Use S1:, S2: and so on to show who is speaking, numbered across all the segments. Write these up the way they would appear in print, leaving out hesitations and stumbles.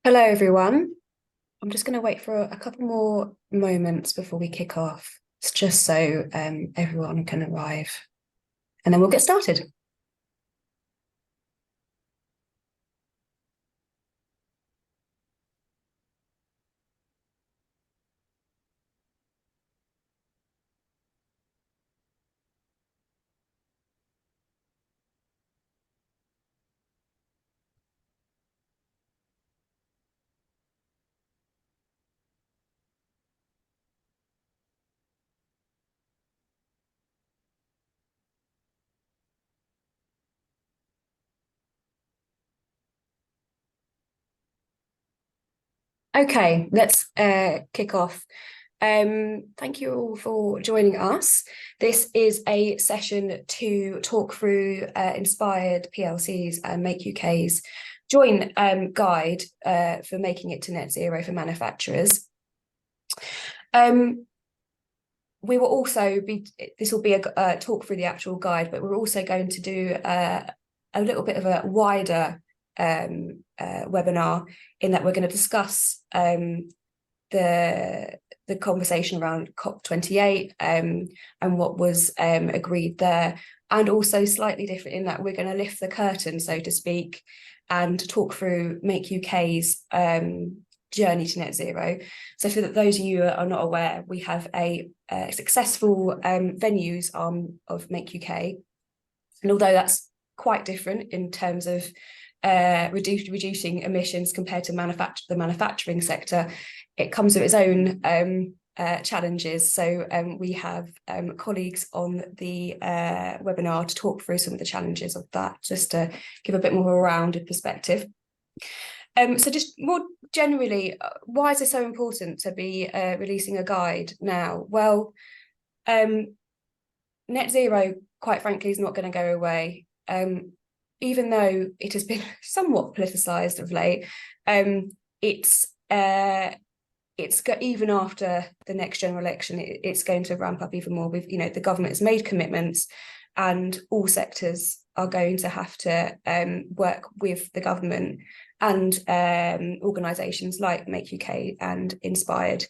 S1: Hello, everyone. I'm just going to wait for a couple more moments before we kick off. It's just so everyone can arrive, and then we'll get started. Okay, let's kick off. Thank you all for joining us. This is a session to talk through Inspired PLC's and Make UK's joint guide for making it to net zero for manufacturers. We will also be, this will be a talk through the actual guide, but we're also going to do a little bit of a wider webinar in that we're going to discuss the conversation around COP28 and what was agreed there, and also slightly different in that we're going to lift the curtain, so to speak, and talk through Make UK's journey to net zero. So for those of you who are not aware, we have a successful venues arm of Make UK, and although that's quite different in terms of reducing emissions compared to the manufacturing sector, it comes with its own challenges. So we have colleagues on the webinar to talk through some of the challenges of that, just to give a bit more of a rounded perspective. So just more generally, why is it so important to be releasing a guide now? Well, net zero, quite frankly, is not going to go away. Even though it has been somewhat politicised of late, it's even after the next general election, it's going to ramp up even more. The government has made commitments, and all sectors are going to have to work with the government and organisations like Make UK and Inspired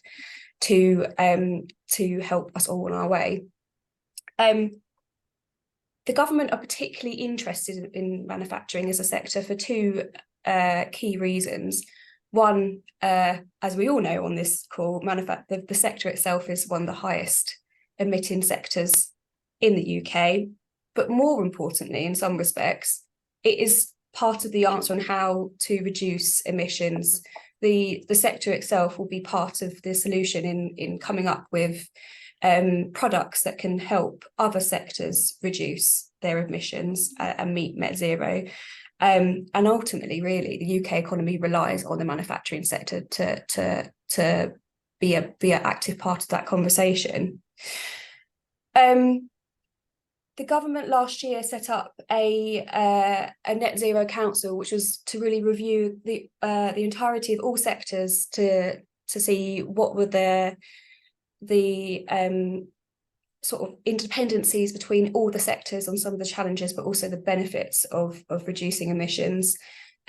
S1: to help us all on our way. The government are particularly interested in manufacturing as a sector for two key reasons. One, as we all know on this call, the sector itself is one of the highest emitting sectors in the UK, but more importantly, in some respects, it is part of the answer on how to reduce emissions. The sector itself will be part of the solution in coming up with products that can help other sectors reduce their emissions and meet net zero. And ultimately, really, the UK economy relies on the manufacturing sector to be an active part of that conversation. The government last year set up a net zero council, which was to really review the entirety of all sectors to see what were the sort of interdependencies between all the sectors on some of the challenges, but also the benefits of reducing emissions.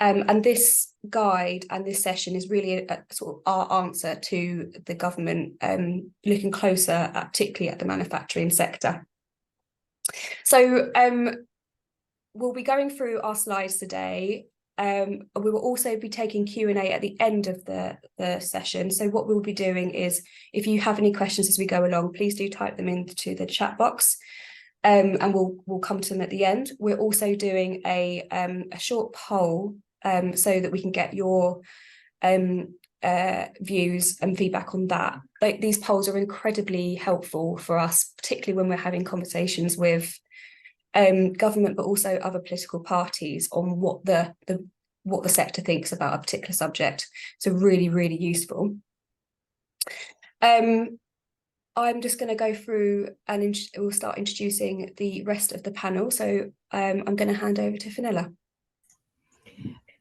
S1: And this guide and this session is really a sort of our answer to the government looking closer at, particularly at the manufacturing sector. So we'll be going through our slides today. We will also be taking Q&A at the end of the session. So what we'll be doing is, if you have any questions as we go along, please do type them into the chat box, and we'll come to them at the end. We're also doing a short poll so that we can get your views and feedback on that. These polls are incredibly helpful for us, particularly when we're having conversations with government, but also other political parties on what the sector thinks about a particular subject. So really, really useful. I'm just going to go through and we'll start introducing the rest of the panel. So I'm going to hand over to Fenella.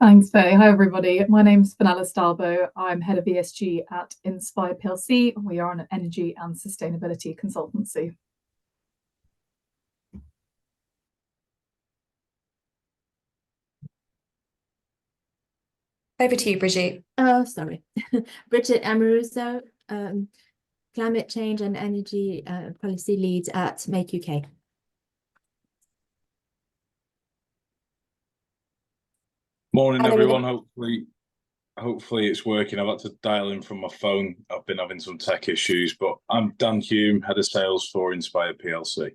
S2: Thanks, Faye. Hi, everybody. My name's Fenella Starbo. I'm head of ESG at Inspired PLC. We are an energy and sustainability consultancy.
S1: Over to you, Brigitte.
S3: Oh, sorry. Bridget Amoruso, Climate Change and Energy Policy Lead at Make UK.
S4: Morning,
S1: Hello,
S4: everyone. Hopefully it's working. I've had to dial in from my phone. I've been having some tech issues, but I'm Dan Hume, Head of Sales for Inspire PLC.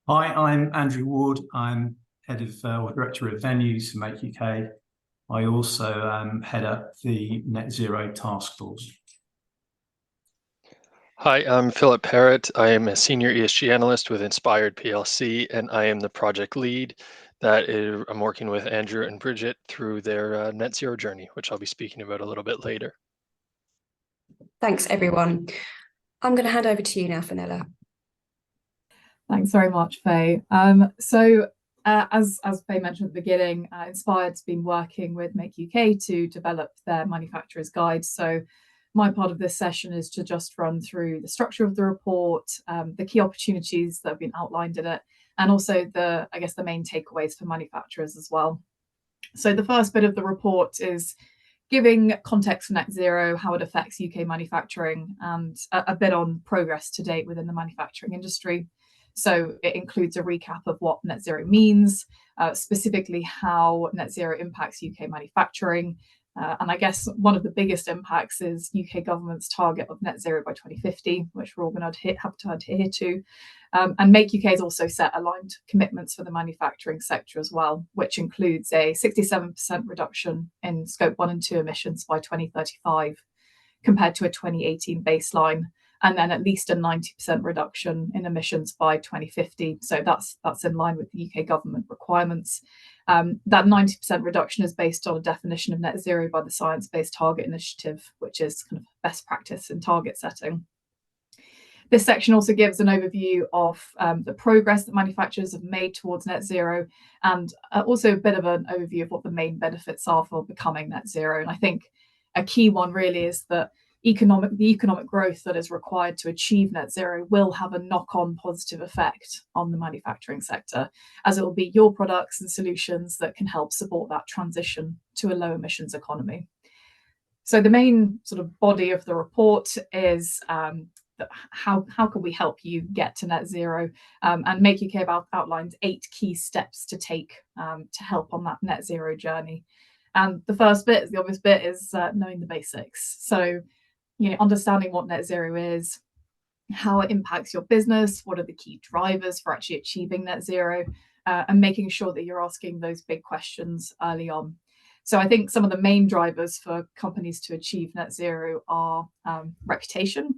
S5: Hi, I'm Andrew Ward. I'm Head of or Director of Venues for Make UK. I also head up the Net Zero Task Force.
S6: Hi, I'm Philip Parrott. I am a Senior ESG Analyst with Inspired PLC, and I am the project lead I'm working with Andrew and Bridget through their net zero journey, which I'll be speaking about a little bit later.
S1: Thanks, everyone. I'm going to hand over to you now, Fenella.
S2: Thanks very much, Faye. As Faye mentioned at the beginning, Inspired's been working with Make UK to develop their manufacturer's guide. So my part of this session is to just run through the structure of the report, the key opportunities that have been outlined in it, and also the main takeaways for manufacturers as well. So the first bit of the report is giving context for net zero, how it affects UK manufacturing, and a bit on progress to date within the manufacturing industry. So it includes a recap of what net zero means, specifically how net zero impacts UK manufacturing. And I guess one of the biggest impacts is UK government's target of net zero by 2050, which we're all going to have to adhere to. And Make UK has also set aligned commitments for the manufacturing sector as well, which includes a 67% reduction in Scope 1 and 2 emissions by 2035 compared to a 2018 baseline, and then at least a 90% reduction in emissions by 2050. So that's in line with the UK government requirements. That 90% reduction is based on a definition of net zero by the Science Based Target Initiative, which is kind of best practice in target setting. This section also gives an overview of the progress that manufacturers have made towards net zero, and also a bit of an overview of what the main benefits are for becoming net zero. And I think a key one really is that the economic growth that is required to achieve net zero will have a knock-on positive effect on the manufacturing sector, as it will be your products and solutions that can help support that transition to a low emissions economy. So the main sort of body of the report is how can we help you get to net zero, and Make UK outlines 8 key steps to take to help on that net zero journey. And the first bit, the obvious bit, is knowing the basics. So understanding what net zero is, how it impacts your business, what are the key drivers for actually achieving net zero, and making sure that you're asking those big questions early on. So I think some of the main drivers for companies to achieve net zero are reputation,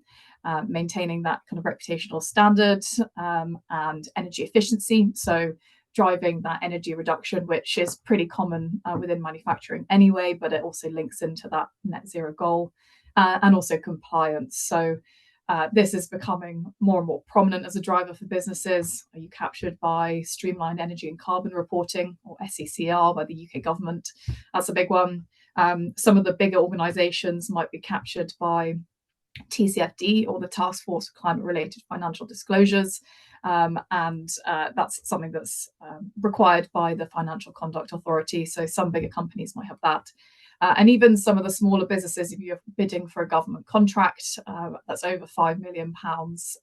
S2: maintaining that kind of reputational standard, and energy efficiency. So driving that energy reduction, which is pretty common within manufacturing anyway, but it also links into that net zero goal. And also compliance. So this is becoming more and more prominent as a driver for businesses. Are you captured by streamlined energy and carbon reporting, or SECR, by the UK government? That's a big one. Some of the bigger organisations might be captured by TCFD, or the Task Force for Climate-Related Financial Disclosures. And that's something that's required by the Financial Conduct Authority. So some bigger companies might have that. And even some of the smaller businesses, if you're bidding for a government contract that's over £5 million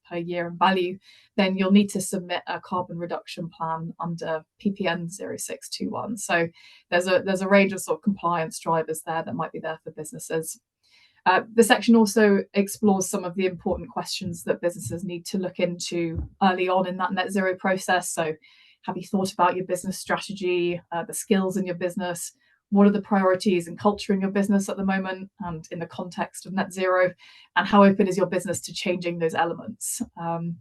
S2: per year in value, then you'll need to submit a carbon reduction plan under PPN 0621. So there's a range of sort of compliance drivers there that might be there for businesses. The section also explores some of the important questions that businesses need to look into early on in that net zero process. So have you thought about your business strategy, the skills in your business? What are the priorities and culture in your business at the moment and in the context of net zero? And how open is your business to changing those elements?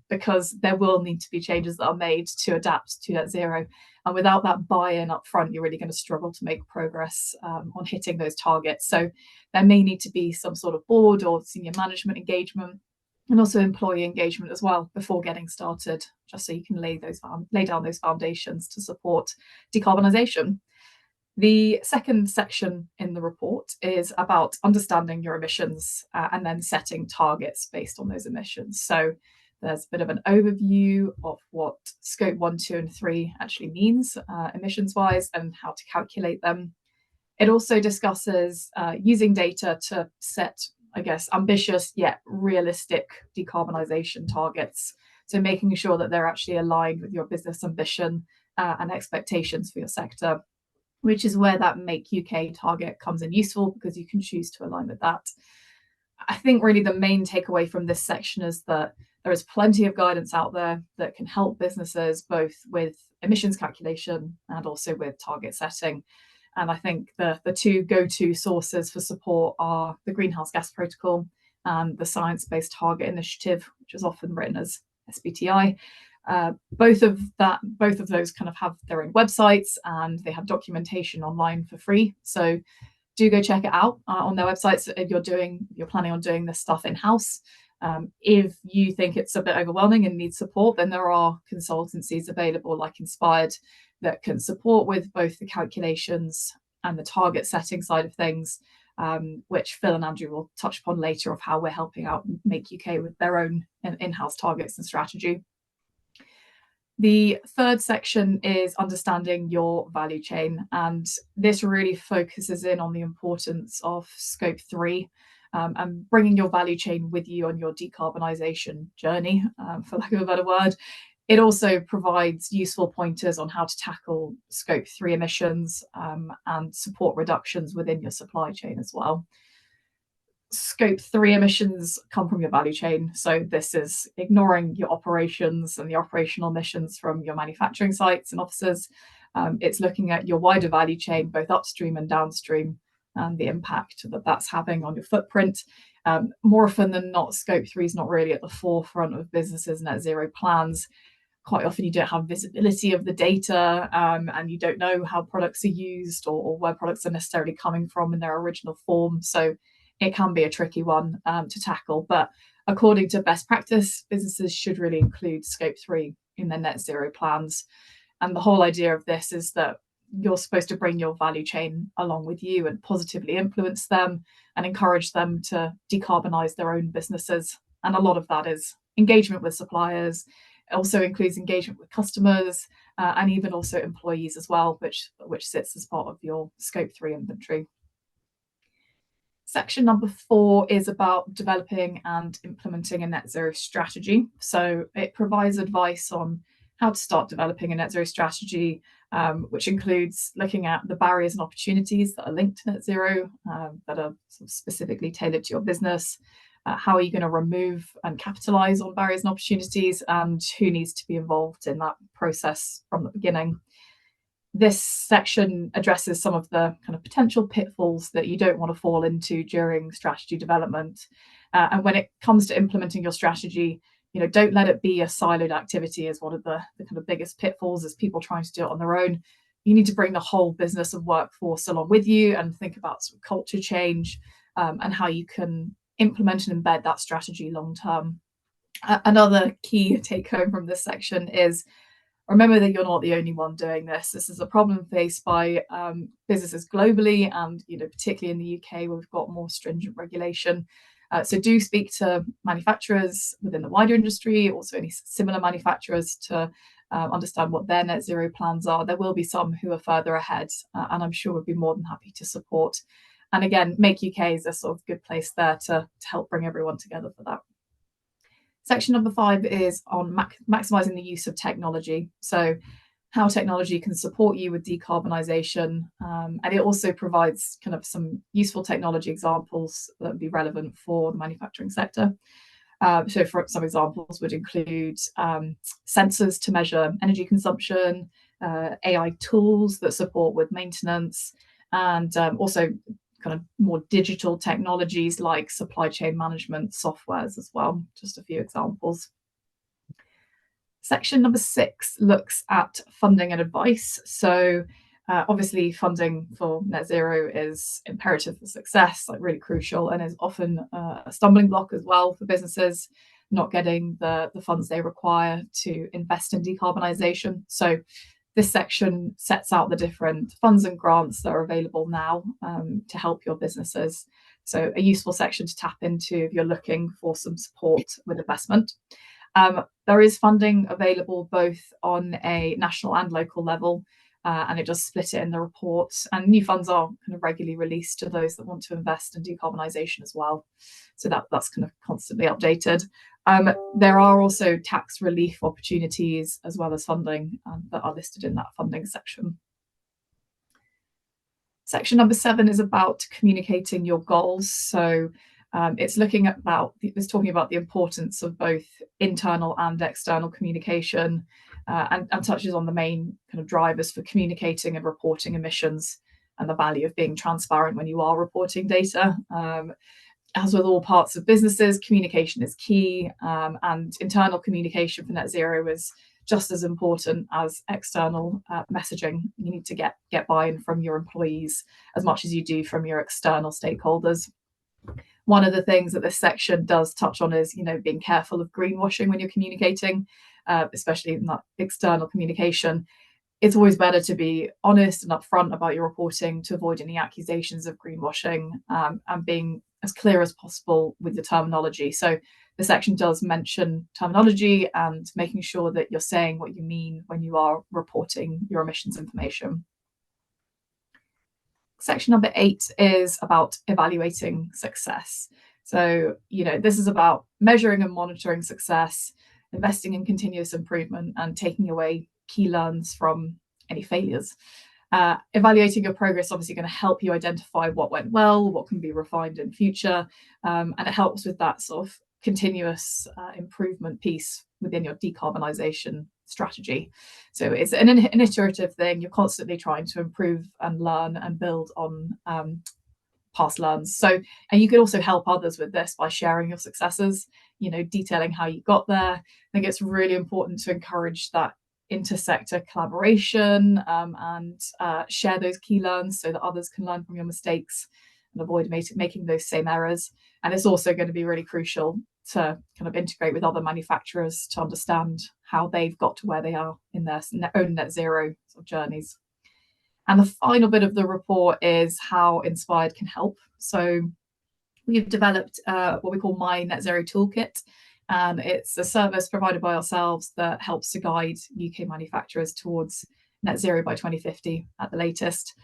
S2: Because there will need to be changes that are made to adapt to net zero. And without that buy-in up front, you're really going to struggle to make progress on hitting those targets. So there may need to be some sort of board or senior management engagement, and also employee engagement as well before getting started, just so you can lay down those foundations to support decarbonisation. The second section in the report is about understanding your emissions and then setting targets based on those emissions. So there's a bit of an overview of what Scope 1, 2 and 3 actually means emissions-wise, and how to calculate them. It also discusses using data to set, I guess, ambitious yet realistic decarbonisation targets. So making sure that they're actually aligned with your business ambition and expectations for your sector, which is where that Make UK target comes in useful, because you can choose to align with that. I think really the main takeaway from this section is that there is plenty of guidance out there that can help businesses both with emissions calculation and also with target setting. And I think the two go-to sources for support are the Greenhouse Gas Protocol and the Science Based Target Initiative, which is often written as SBTI. Both of those kind of have their own websites, and they have documentation online for free. So do go check it out on their websites if you're planning on doing this stuff in-house. If you think it's a bit overwhelming and need support, then there are consultancies available like Inspired that can support with both the calculations and the target setting side of things, which Phil and Andrew will touch upon later, of how we're helping out Make UK with their own in-house targets and strategy. The third section is understanding your value chain, and this really focuses in on the importance of Scope 3 and bringing your value chain with you on your decarbonisation journey, for lack of a better word. It also provides useful pointers on how to tackle Scope 3 emissions and support reductions within your supply chain as well. Scope 3 emissions come from your value chain. So this is ignoring your operations and the operational emissions from your manufacturing sites and offices. It's looking at your wider value chain, both upstream and downstream, and the impact that that's having on your footprint. More often than not, Scope 3 is not really at the forefront of businesses' net zero plans. Quite often you don't have visibility of the data, and you don't know how products are used or where products are necessarily coming from in their original form. So it can be a tricky one to tackle, but according to best practice, businesses should really include Scope 3 in their net zero plans. And the whole idea of this is that you're supposed to bring your value chain along with you and positively influence them and encourage them to decarbonise their own businesses. And a lot of that is engagement with suppliers. It also includes engagement with customers and even also employees as well, which sits as part of your Scope 3 inventory. Section number 4 is about developing and implementing a net zero strategy. So it provides advice on how to start developing a net zero strategy, which includes looking at the barriers and opportunities that are linked to net zero, that are sort of specifically tailored to your business. How are you going to remove and capitalize on barriers and opportunities, and who needs to be involved in that process from the beginning? This section addresses some of the kind of potential pitfalls that you don't want to fall into during strategy development. And when it comes to implementing your strategy, don't let it be a siloed activity as one of the kind of biggest pitfalls as people trying to do it on their own. You need to bring the whole business and workforce along with you and think about sort of culture change and how you can implement and embed that strategy long term. Another key take home from this section is remember that you're not the only one doing this. This is a problem faced by businesses globally, and particularly in the UK, where we've got more stringent regulation. So do speak to manufacturers within the wider industry, also any similar manufacturers, to understand what their net zero plans are. There will be some who are further ahead, and I'm sure we'd be more than happy to support. And again, Make UK is a sort of good place there to help bring everyone together for that. Section number 5 is on maximising the use of technology. So how technology can support you with decarbonisation. And it also provides kind of some useful technology examples that would be relevant for the manufacturing sector. So for some examples would include sensors to measure energy consumption, AI tools that support with maintenance, and also kind of more digital technologies like supply chain management softwares as well. Just a few examples. Section number 6 looks at funding and advice. So obviously funding for net zero is imperative for success, like really crucial, and is often a stumbling block as well for businesses not getting the funds they require to invest in decarbonisation. So this section sets out the different funds and grants that are available now to help your businesses. So a useful section to tap into if you're looking for some support with investment. There is funding available both on a national and local level. and it does split it in the report. And new funds are kind of regularly released to those that want to invest in decarbonisation as well. So that's kind of constantly updated. There are also tax relief opportunities as well as funding that are listed in that funding section. Section number 7 is about communicating your goals. So it's talking about the importance of both internal and external communication, and touches on the main kind of drivers for communicating and reporting emissions and the value of being transparent when you are reporting data. As with all parts of businesses, communication is key, and internal communication for net zero is just as important as external messaging. You need to get buy-in from your employees as much as you do from your external stakeholders. One of the things that this section does touch on is, being careful of greenwashing when you're communicating, especially in that external communication. It's always better to be honest and upfront about your reporting to avoid any accusations of greenwashing, and being as clear as possible with the terminology. So the section does mention terminology and making sure that you're saying what you mean when you are reporting your emissions information. Section number 8 is about evaluating success. So, this is about measuring and monitoring success, investing in continuous improvement, and taking away key learns from any failures. Evaluating your progress obviously going to help you identify what went well, what can be refined in future, and it helps with that sort of continuous improvement piece within your decarbonisation strategy. So it's an iterative thing. You're constantly trying to improve and learn and build on past learns. So, and you can also help others with this by sharing your successes, detailing how you got there. I think it's really important to encourage that intersector collaboration, and share those key learns so that others can learn from your mistakes and avoid making those same errors. And it's also going to be really crucial to kind of integrate with other manufacturers to understand how they've got to where they are in their own net zero sort of journeys. And the final bit of the report is how Inspired can help. So we've developed what we call My Net Zero Toolkit. And it's a service provided by ourselves that helps to guide UK manufacturers towards net zero by 2050 at the latest.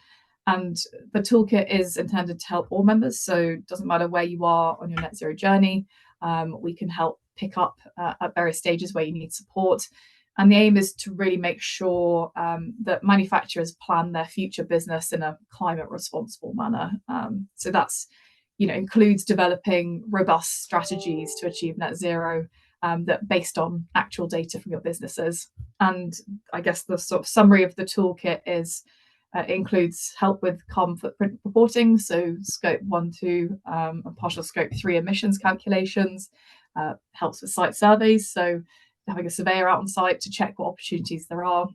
S2: And the toolkit is intended to help all members. So it doesn't matter where you are on your net zero journey. We can help pick up at various stages where you need support. And the aim is to really make sure that manufacturers plan their future business in a climate responsible manner. So that's includes developing robust strategies to achieve net zero that based on actual data from your businesses. And I guess the sort of summary of the toolkit is includes help with carbon footprint reporting, so scope 1, 2 and partial scope 3 emissions calculations, helps with site surveys, so having a surveyor out on site to check what opportunities there are.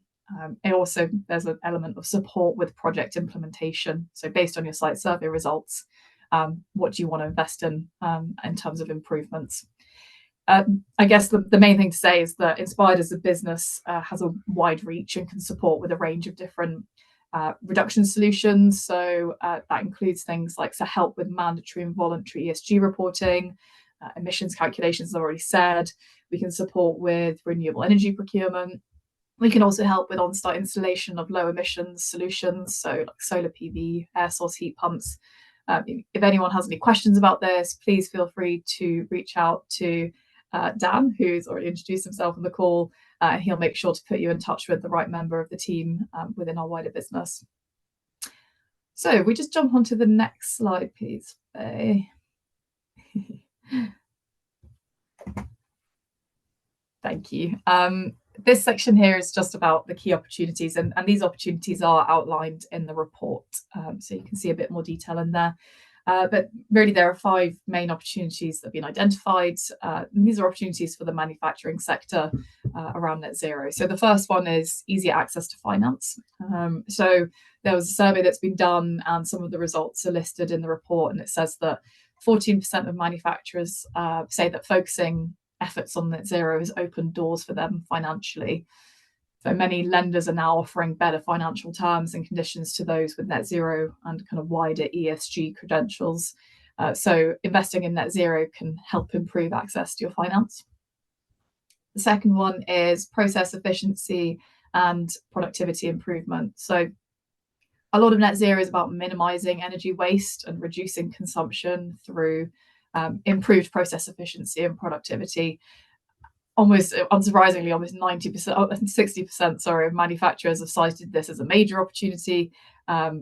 S2: And also there's an element of support with project implementation, so based on your site survey results, what do you want to invest in terms of improvements? I guess the main thing to say is that Inspired as a business has a wide reach and can support with a range of different reduction solutions. So that includes things like help with mandatory and voluntary ESG reporting, emissions calculations, as I already said. We can support with renewable energy procurement. We can also help with on-site installation of low emissions solutions, so like solar PV, air source heat pumps. If anyone has any questions about this, please feel free to reach out to Dan, who's already introduced himself on the call, and he'll make sure to put you in touch with the right member of the team within our wider business. So if we just jump onto the next slide, please. Thank you. This section here is just about the key opportunities, and these opportunities are outlined in the report, so you can see a bit more detail in there. But really there are 5 main opportunities that have been identified. And these are opportunities for the manufacturing sector around net zero. So the first one is easier access to finance. So there was a survey that's been done and some of the results are listed in the report, and it says that 14% of manufacturers say that focusing efforts on net zero has opened doors for them financially. So many lenders are now offering better financial terms and conditions to those with net zero and kind of wider ESG credentials. So investing in net zero can help improve access to your finance. The second one is process efficiency and productivity improvement. So a lot of net zero is about minimizing energy waste and reducing consumption through improved process efficiency and productivity. Almost unsurprisingly, almost 90%, 60%, sorry, of manufacturers have cited this as a major opportunity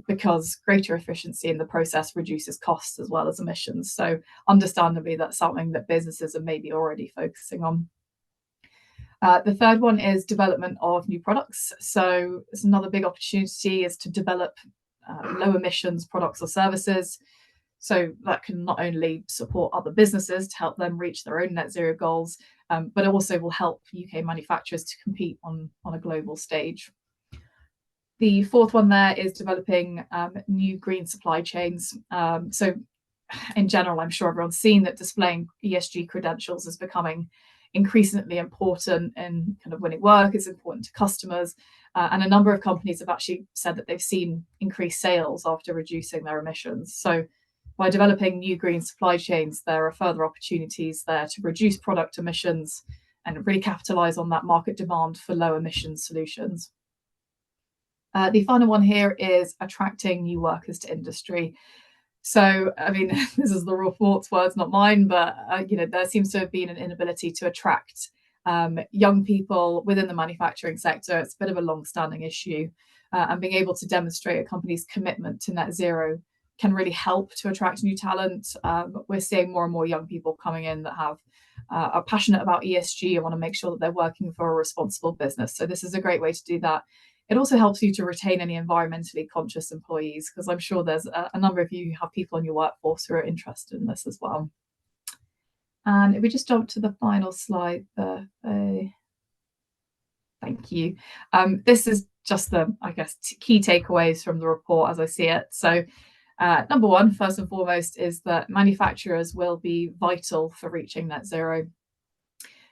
S2: because greater efficiency in the process reduces costs as well as emissions. So understandably, that's something that businesses are maybe already focusing on. The third one is development of new products. So it's another big opportunity is to develop low emissions products or services. So that can not only support other businesses to help them reach their own net zero goals, but it also will help UK manufacturers to compete on a global stage. The fourth one there is developing new green supply chains. So in general, I'm sure everyone's seen that displaying ESG credentials is becoming increasingly important in kind of winning work. It's important to customers. And a number of companies have actually said that they've seen increased sales after reducing their emissions. So by developing new green supply chains, there are further opportunities there to reduce product emissions and really capitalize on that market demand for low emissions solutions. The final one here is attracting new workers to industry. So, I mean, this is the report's words, not mine, but there seems to have been an inability to attract young people within the manufacturing sector. It's a bit of a long-standing issue, and being able to demonstrate a company's commitment to net zero can really help to attract new talent. We're seeing more and more young people coming in that are passionate about ESG and want to make sure that they're working for a responsible business. So this is a great way to do that. It also helps you to retain any environmentally conscious employees, because I'm sure there's a number of you have people in your workforce who are interested in this as well. And if we just jump to the final slide there, thank you. This is just the, I guess, key takeaways from the report as I see it. So number one, first and foremost, is that manufacturers will be vital for reaching net zero.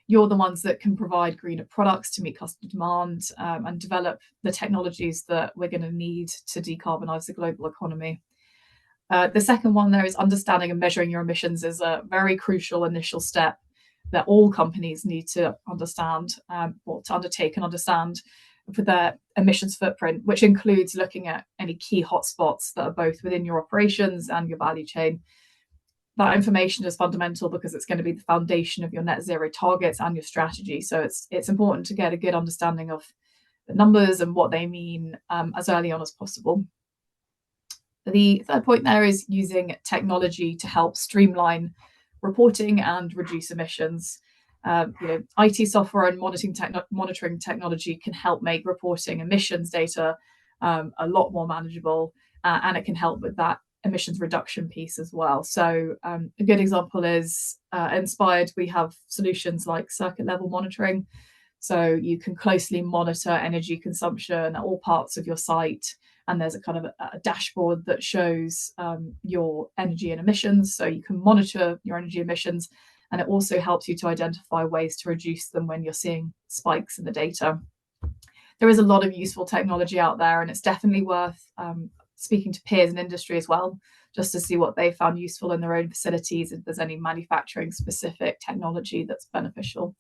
S2: You're the ones that can provide greener products to meet customer demand and develop the technologies that we're going to need to decarbonise the global economy. The second one there is understanding and measuring your emissions is a very crucial initial step that all companies need to understand or to undertake and understand for their emissions footprint, which includes looking at any key hotspots that are both within your operations and your value chain. That information is fundamental because it's going to be the foundation of your net zero targets and your strategy. So it's important to get a good understanding of the numbers and what they mean as early on as possible. The third point there is using technology to help streamline reporting and reduce emissions. IT software and monitoring technology can help make reporting emissions data a lot more manageable, and it can help with that emissions reduction piece as well. So a good example is Inspired. We have solutions like circuit level monitoring. So you can closely monitor energy consumption at all parts of your site. And there's a kind of a dashboard that shows your energy and emissions. So you can monitor your energy emissions, and it also helps you to identify ways to reduce them when you're seeing spikes in the data. There is a lot of useful technology out there, and it's definitely worth speaking to peers in industry as well, just to see what they found useful in their own facilities, if there's any manufacturing specific technology that's beneficial.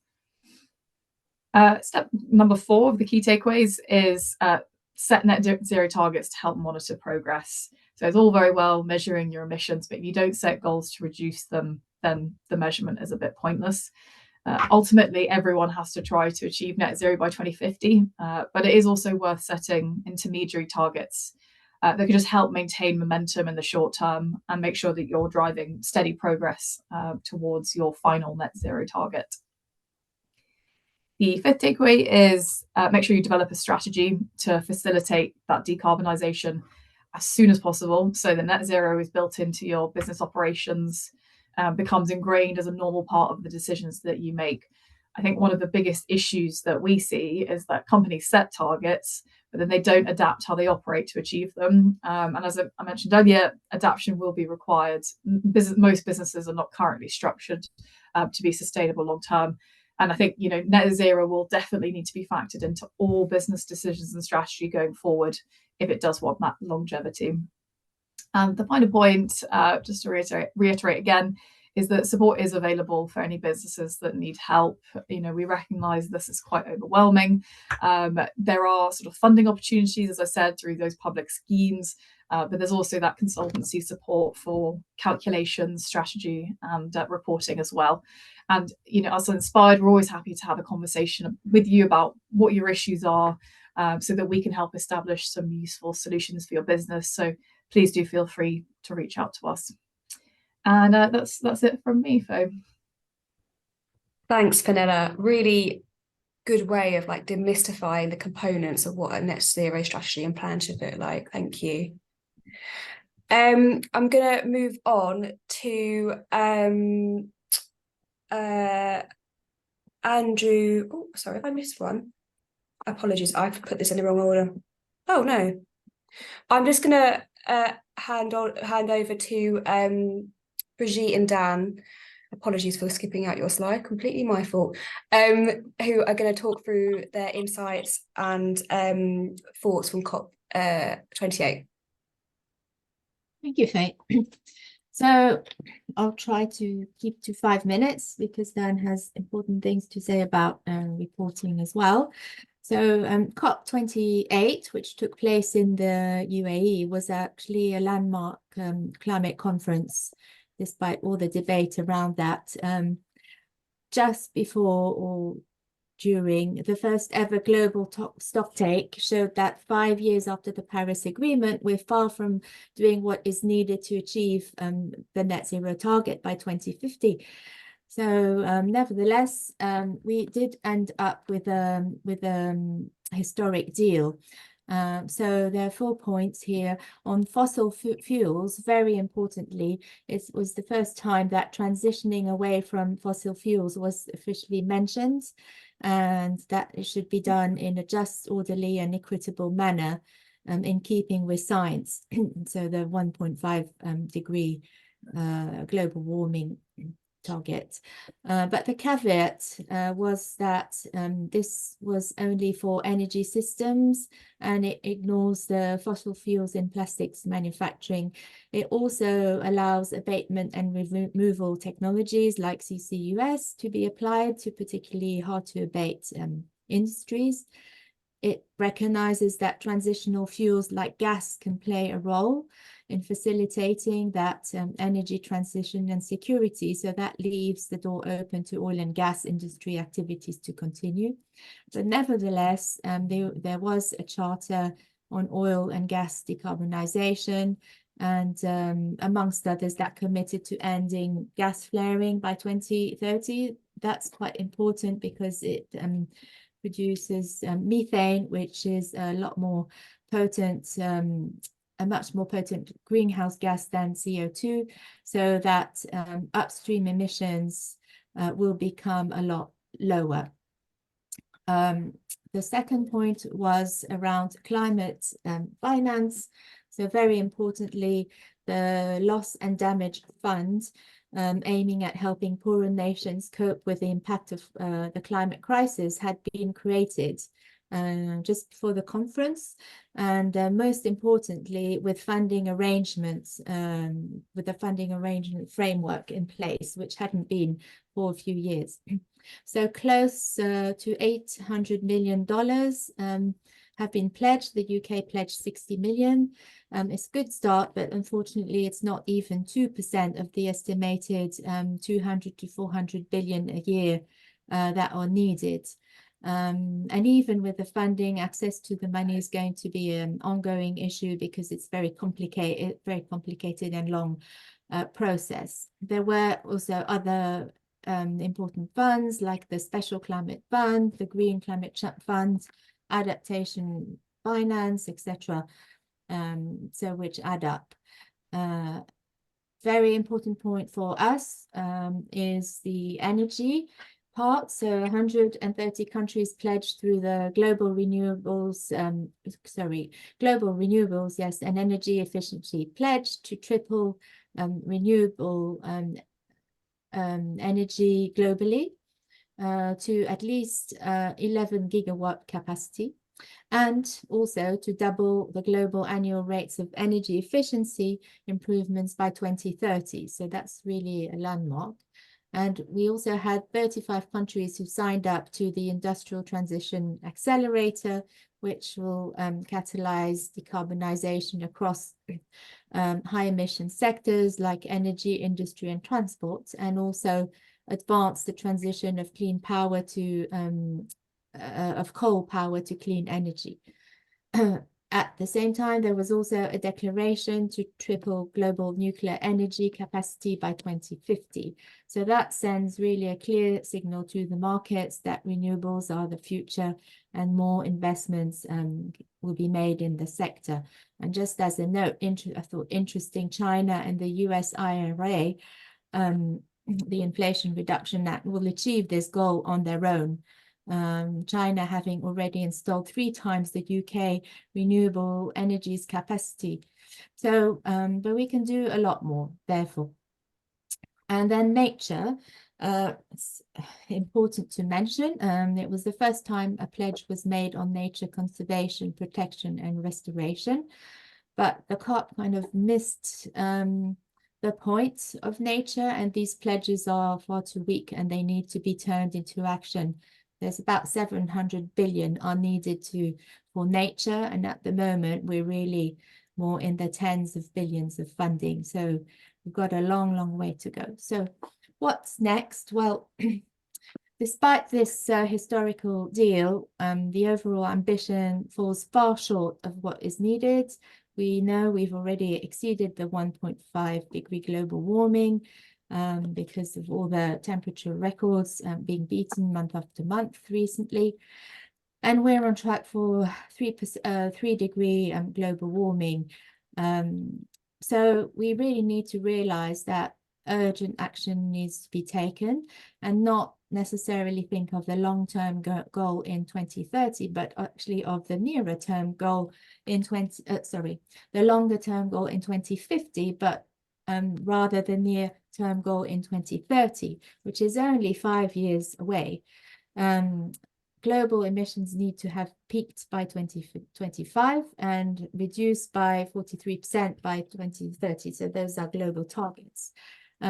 S2: Step number 4 of the key takeaways is set net zero targets to help monitor progress. So it's all very well measuring your emissions, but if you don't set goals to reduce them, then the measurement is a bit pointless. Ultimately, everyone has to try to achieve net zero by 2050, but it is also worth setting intermediary targets that can just help maintain momentum in the short term and make sure that you're driving steady progress towards your final net zero target. The 5th takeaway is make sure you develop a strategy to facilitate that decarbonisation as soon as possible, so the net zero is built into your business operations, becomes ingrained as a normal part of the decisions that you make. I think one of the biggest issues that we see is that companies set targets, but then they don't adapt how they operate to achieve them. And as I mentioned earlier, adaptation will be required. Most businesses are not currently structured to be sustainable long term. And I think, net zero will definitely need to be factored into all business decisions and strategy going forward if it does want that longevity. And the final point, just to reiterate again, is that support is available for any businesses that need help. You know, we recognise this is quite overwhelming. There are sort of funding opportunities, as I said, through those public schemes, but there's also that consultancy support for calculations, strategy, and reporting as well. And, you know, us at Inspired, we're always happy to have a conversation with you about what your issues are, so that we can help establish some useful solutions for your business. So please do feel free to reach out to us. And that's it from me, Fo.
S1: Thanks, Fenella. Really good way of like demystifying the components of what a net zero strategy and plan should look like. Thank you. I'm gonna move on to Andrew. Oh, sorry, if I missed one. Apologies, I've put this in the wrong order. Oh no. I'm just gonna hand over to Brigitte and Dan. Apologies for skipping out your slide, completely my fault. Who are going to talk through their insights and thoughts from COP 28.
S3: Thank you, Faye. So I'll try to keep to 5 minutes because Dan has important things to say about reporting as well. So COP 28, which took place in the UAE, was actually a landmark climate conference, despite all the debate around that. Just before or during the first ever global stocktake showed that 5 years after the Paris Agreement, we're far from doing what is needed to achieve the net zero target by 2050. So nevertheless, we did end up with a historic deal. So there are 4 points here on fossil fuels. Very importantly, it was the first time that transitioning away from fossil fuels was officially mentioned, and that it should be done in a just, orderly and equitable manner in keeping with science. So the 1.5 degree global warming target. But the caveat was that this was only for energy systems, and it ignores the fossil fuels in plastics manufacturing. It also allows abatement and removal technologies like CCUS to be applied to particularly hard to abate industries. It recognizes that transitional fuels like gas can play a role in facilitating that energy transition and security. So that leaves the door open to oil and gas industry activities to continue. But nevertheless, there was a charter on oil and gas decarbonization, and amongst others that committed to ending gas flaring by 2030. That's quite important because it produces methane, which is a lot more potent, a much more potent greenhouse gas than CO2, so that upstream emissions will become a lot lower. The second point was around climate finance. So very importantly, the Loss and Damage Fund, aiming at helping poorer nations cope with the impact of the climate crisis, had been created just before the conference, and most importantly, with funding arrangements, with a funding arrangement framework in place, which hadn't been for a few years. So close to $800 million have been pledged. The UK pledged 60 million. It's a good start, but unfortunately, it's not even 2% of the estimated 200 to 400 billion a year that are needed. And even with the funding, access to the money is going to be an ongoing issue because it's very complicated and long process. There were also other important funds like the Special Climate Fund, the Green Climate Fund, Adaptation Finance, etc. So which add up. Very important point for us is the energy part. So 130 countries pledged through the Global Renewables, yes, and Energy Efficiency Pledge to triple renewable energy globally to at least 11 gigawatt capacity. and also to double the global annual rates of energy efficiency improvements by 2030. So that's really a landmark. And we also had 35 countries who signed up to the Industrial Transition Accelerator, which will catalyze decarbonization across high emission sectors like energy, industry, and transport, and also advance the transition of clean power to of coal power to clean energy. At the same time, there was also a declaration to triple global nuclear energy capacity by 2050. So that sends really a clear signal to the markets that renewables are the future and more investments will be made in the sector. And just as a note, I thought interesting, China and the US IRA, the Inflation Reduction Act, will achieve this goal on their own. China having already installed 3 times the UK renewable energies capacity. So, but we can do a lot more, therefore. And then nature, it's important to mention, it was the first time a pledge was made on nature conservation, protection, and restoration. But the COP kind of missed the point of nature, and these pledges are far too weak and they need to be turned into action. There's about 700 billion are needed for nature, and at the moment we're really more in the tens of billions of funding. So we've got a long, long way to go. So what's next? Well, despite this historical deal, the overall ambition falls far short of what is needed. We know we've already exceeded the 1.5 degree global warming because of all the temperature records being beaten month after month recently. And we're on track for 3 degree global warming. So we really need to realize that urgent action needs to be taken and not necessarily think of the long-term goal in 2030, but actually of the nearer term goal in the longer term goal in 2050, but rather the near term goal in 2030, which is only 5 years away. Global emissions need to have peaked by 2025 and reduced by 43% by 2030. So those are global targets.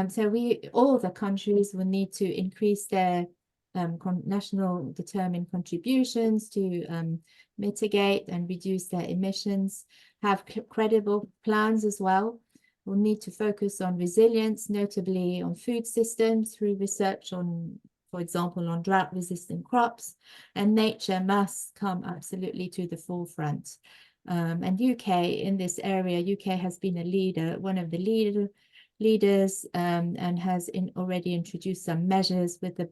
S3: So all the countries will need to increase their national determined contributions to mitigate and reduce their emissions, have credible plans as well. We'll need to focus on resilience, notably on food systems through research on, for example, on drought-resistant crops, and nature must come absolutely to the forefront. And UK in this area, UK has been a leader, one of the leaders, and has already introduced some measures with the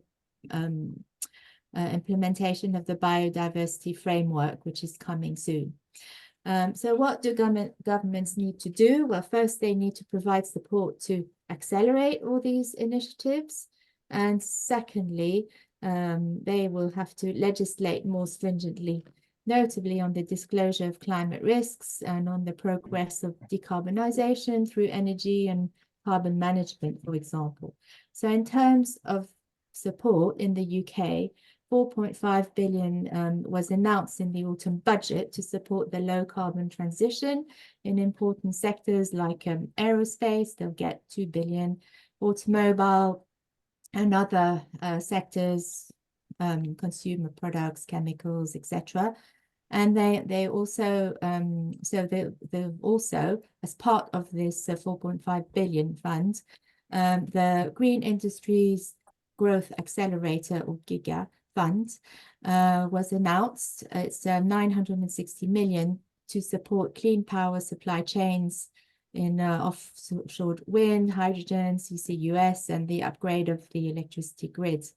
S3: implementation of the biodiversity framework, which is coming soon. So what do governments need to do? Well, first, they need to provide support to accelerate all these initiatives. And secondly, they will have to legislate more stringently, notably on the disclosure of climate risks and on the progress of decarbonization through energy and carbon management, for example. So in terms of support in the UK, 4.5 billion was announced in the autumn budget to support the low carbon transition in important sectors like aerospace. They'll get 2 billion, automobile and other sectors, consumer products, chemicals, etc. And they also, they also, as part of this 4.5 billion fund, the Green Industries Growth Accelerator, or GIGA fund, was announced. It's 960 million to support clean power supply chains in offshore wind, hydrogen, CCUS, and the upgrade of the electricity grids.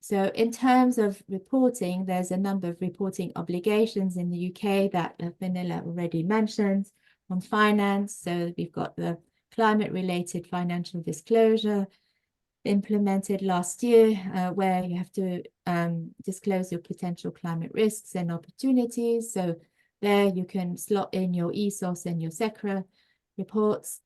S3: So in terms of reporting, there's a number of reporting obligations in the UK that Vanilla already mentioned on finance. So we've got the climate-related financial disclosure implemented last year, where you have to disclose your potential climate risks and opportunities. So there you can slot in your ESOS and your SECRA reports.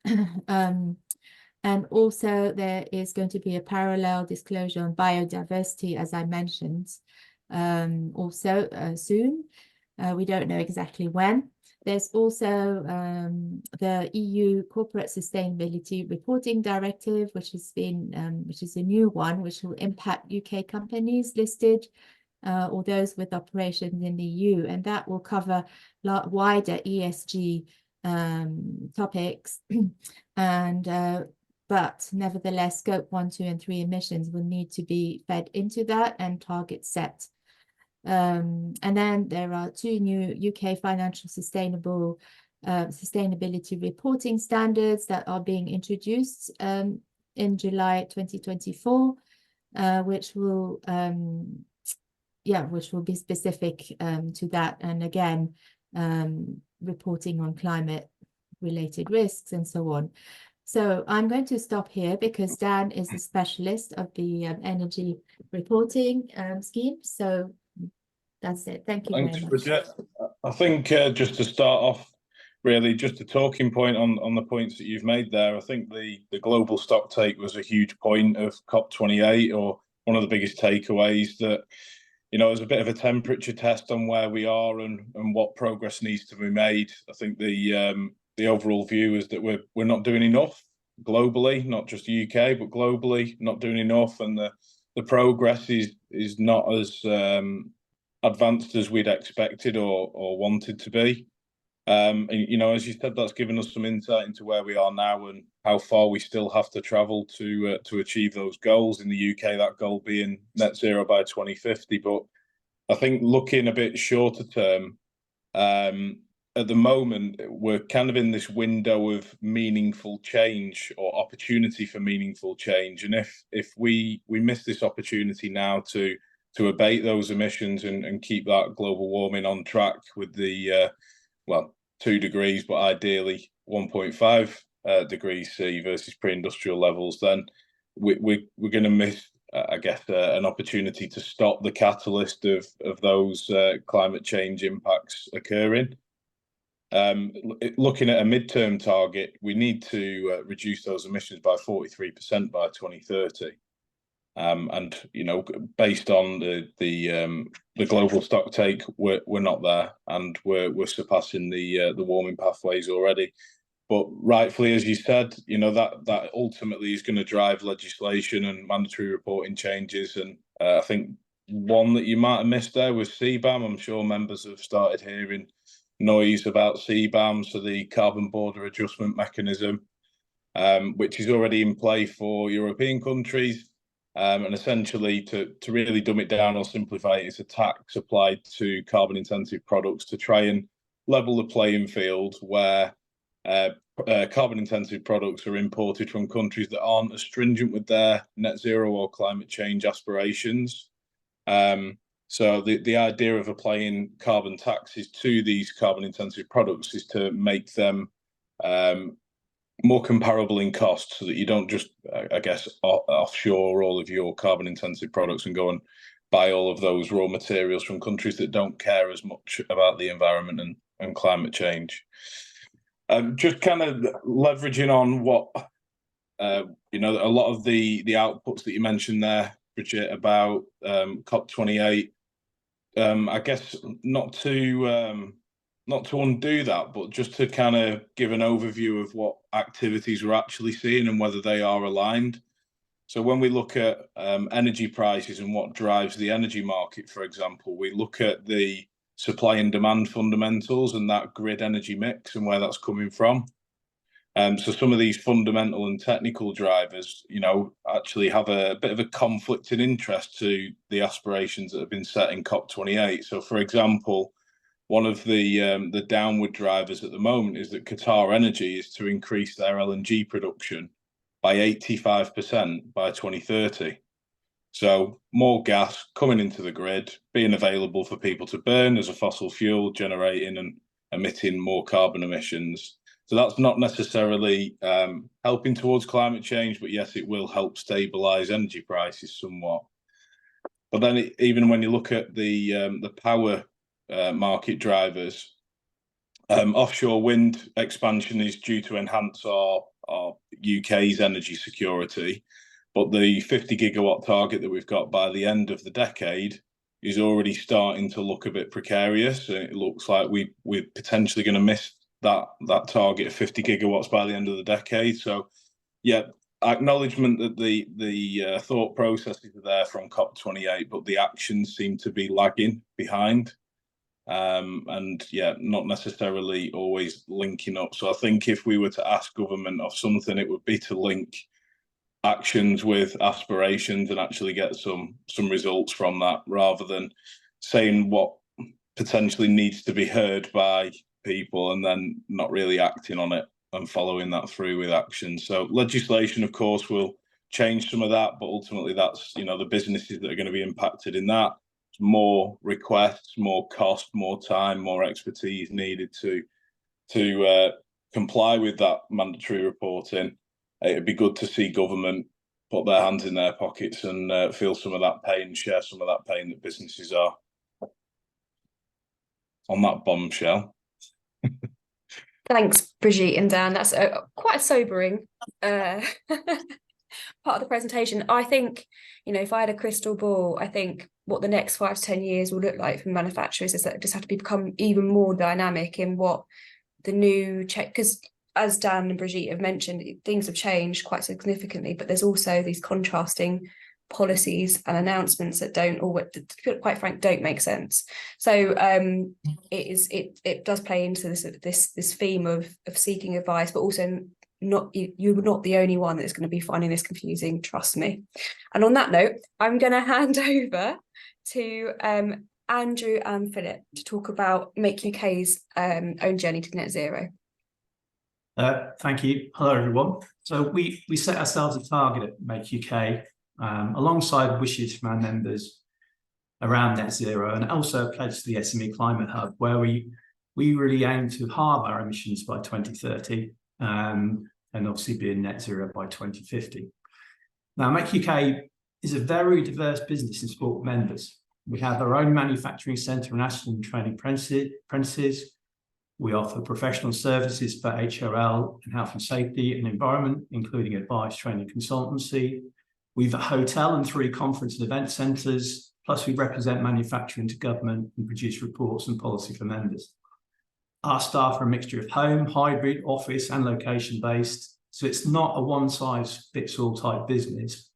S3: And also there is going to be a parallel disclosure on biodiversity, as I mentioned, also soon. We don't know exactly when. There's also the EU Corporate Sustainability Reporting Directive, which is a new one, which will impact UK companies listed or those with operations in the EU, and that will cover wider ESG topics. And but nevertheless, scope 1, 2, and 3 emissions will need to be fed into that and targets set. And then there are 2 new UK financial sustainability reporting standards that are being introduced in July 2024, which will be specific to that, and again reporting on climate related risks and so on. So I'm going to stop here because Dan is a specialist of the energy reporting scheme. So that's it. Thank you very much.
S4: Bridget. I think just to start off, really just a talking point on the points that you've made there. I think the global stock take was a huge point of COP28, or one of the biggest takeaways, that it was a bit of a temperature test on where we are and what progress needs to be made. I think the overall view is that we're not doing enough globally, not just UK, but globally, not doing enough, and the progress is not as advanced as we'd expected or wanted to be. And, as you said, that's given us some insight into where we are now and how far we still have to travel to achieve those goals. In the UK, that goal being net zero by 2050. But I think looking a bit shorter term, at the moment, we're kind of in this window of meaningful change or opportunity for meaningful change. And if we miss this opportunity now to abate those emissions and keep that global warming on track with the 2 degrees, but ideally 1.5 degrees C versus pre-industrial levels, then we're going to miss, I guess, an opportunity to stop the catalyst of those climate change impacts occurring. Looking at a midterm target, we need to reduce those emissions by 43% by 2030. And based on the global stock take, we're not there, and we're surpassing the warming pathways already. But rightfully, as you said, that ultimately is going to drive legislation and mandatory reporting changes. And I think one that you might have missed there was CBAM. I'm sure members have started hearing noise about CBAM, so the Carbon Border Adjustment Mechanism, which is already in play for European countries. And essentially, to really dumb it down or simplify it, it's a tax applied to carbon-intensive products to try and level the playing field where carbon-intensive products are imported from countries that aren't as stringent with their net zero or climate change aspirations. So the idea of applying carbon taxes to these carbon-intensive products is to make them more comparable in cost, so that you don't just, I guess, offshore all of your carbon-intensive products and go and buy all of those raw materials from countries that don't care as much about the environment and climate change. Just kind of leveraging on what, a lot of the outputs that you mentioned there, Bridget, about COP28. I guess not to undo that, but just to kind of give an overview of what activities we're actually seeing and whether they are aligned. So when we look at energy prices and what drives the energy market, for example, we look at the supply and demand fundamentals and that grid energy mix and where that's coming from. So some of these fundamental and technical drivers, actually have a bit of a conflict in interest to the aspirations that have been set in COP28. So, for example, one of the downward drivers at the moment is that Qatar Energy is to increase their LNG production by 85% by 2030. So more gas coming into the grid, being available for people to burn as a fossil fuel, generating and emitting more carbon emissions. So that's not necessarily helping towards climate change, but yes, it will help stabilise energy prices somewhat. But then even when you look at the power market drivers, offshore wind expansion is due to enhance our UK's energy security, but the 50 gigawatt target that we've got by the end of the decade is already starting to look a bit precarious. And it looks like we're potentially going to miss that target of 50 gigawatts by the end of the decade. So, yeah, acknowledgement that the thought processes are there from COP28, but the actions seem to be lagging behind. And yeah, not necessarily always linking up. So I think if we were to ask government of something, it would be to link actions with aspirations and actually get some results from that, rather than saying what potentially needs to be heard by people and then not really acting on it and following that through with action. So legislation, of course, will change some of that, but ultimately that's, you know, the businesses that are going to be impacted in that. More requests, more cost, more time, more expertise needed to comply with that mandatory reporting. It'd be good to see government put their hands in their pockets and feel some of that pain, share some of that pain that businesses are. On that bombshell.
S1: Thanks, Brigitte and Dan. That's quite a sobering part of the presentation. I think, you know, if I had a crystal ball, I think what the next 5 to 10 years will look like for manufacturers is that it just have to become even more dynamic in what the new check, because as Dan and Brigitte have mentioned, things have changed quite significantly, but there's also these contrasting policies and announcements that don't, or quite frank, don't make sense. So it does play into this theme of seeking advice, but also you're not the only one that's going to be finding this confusing, trust me. And on that note, I'm going to hand over to Andrew and Philip to talk about Make UK's own journey to net zero.
S5: Thank you. Hello, everyone. So we set ourselves a target at Make UK, alongside wishes from our members around net zero, and also a pledge to the SME Climate Hub, where we really aim to halve our emissions by 2030, and obviously be in net zero by 2050. Now, Make UK is a very diverse business in support of members. We have our own manufacturing centre and national training apprentices. We offer professional services for HRL and health and safety and environment, including advice, training, consultancy. We've a hotel and 3 conference and event centres, plus we represent manufacturing to government and produce reports and policy for members. Our staff are a mixture of home, hybrid, office and location-based, so it's not a one-size-fits-all type business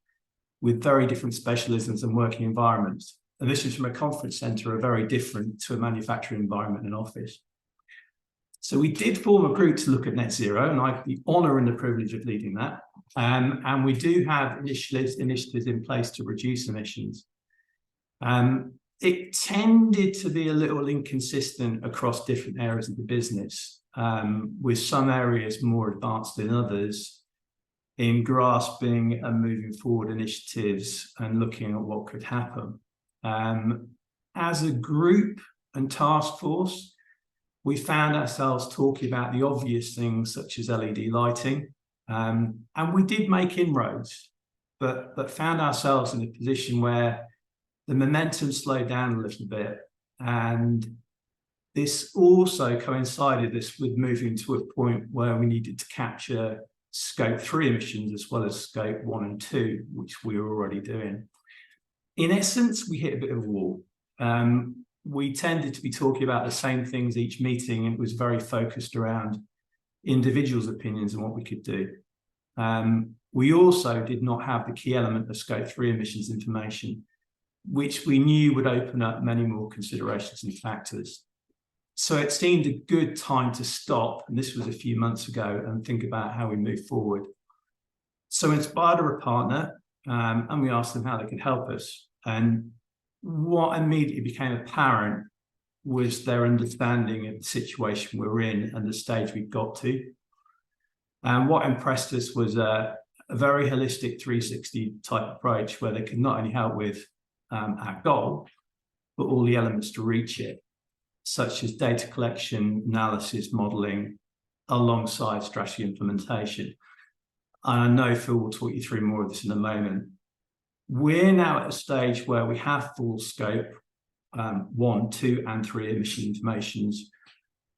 S5: with very different specialisms and working environments. Emissions from a conference centre are very different to a manufacturing environment and office. So we did form a group to look at net zero, and I have the honour and the privilege of leading that. And we do have initiatives in place to reduce emissions. It tended to be a little inconsistent across different areas of the business, with some areas more advanced than others in grasping and moving forward initiatives and looking at what could happen. As a group and task force, we found ourselves talking about the obvious things such as LED lighting, and we did make inroads, but found ourselves in a position where the momentum slowed down a little bit, and this also coincided with moving to a point where we needed to capture scope 3 emissions as well as scope 1 and 2, which we were already doing. In essence, we hit a bit of a wall. We tended to be talking about the same things each meeting. It was very focused around individuals' opinions and what we could do. We also did not have the key element of scope 3 emissions information, which we knew would open up many more considerations and factors. So it seemed a good time to stop, and this was a few months ago, and think about how we move forward. So we inspired a partner, and we asked them how they could help us. And what immediately became apparent was their understanding of the situation we're in and the stage we've got to. And what impressed us was a very holistic 360 type approach where they could not only help with our goal, but all the elements to reach it, such as data collection, analysis, modelling, alongside strategy implementation. And I know Phil will talk you through more of this in a moment. We're now at a stage where we have full scope 1, 2 and 3 emission informations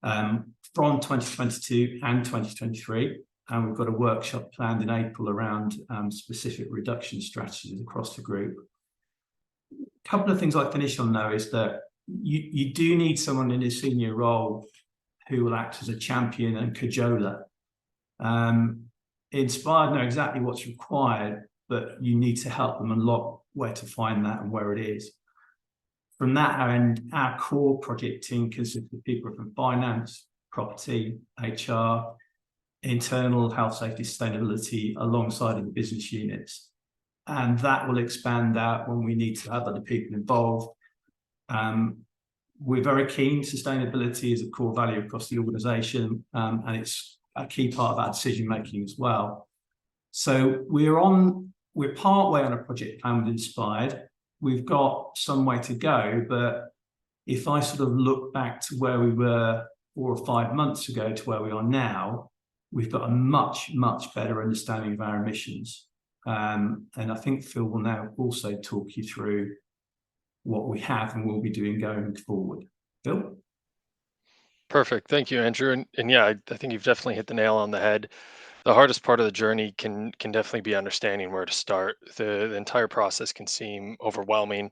S5: from 2022 and 2023. And we've got a workshop planned in April around specific reduction strategies across the group. couple of things I finish on though is that you do need someone in a senior role who will act as a champion and cajoler. Inspired know exactly what's required, but you need to help them unlock where to find that and where it is. From that end, our core project team consists of people from finance, property, HR, internal health, safety, sustainability, alongside of the business units. And that will expand out when we need to have other people involved. We're very keen. Sustainability is a core value across the organisation, and it's a key part of our decision making as well. So we're part way on a project plan with Inspired. We've got some way to go, but if I sort of look back to where we were 4 or 5 months ago to where we are now, we've got a much, much better understanding of our emissions. And I think Phil will now also talk you through what we have and will be doing going forward. Phil?
S6: Perfect. Thank you, Andrew. And yeah, I think you've definitely hit the nail on the head. The hardest part of the journey can definitely be understanding where to start. The entire process can seem overwhelming,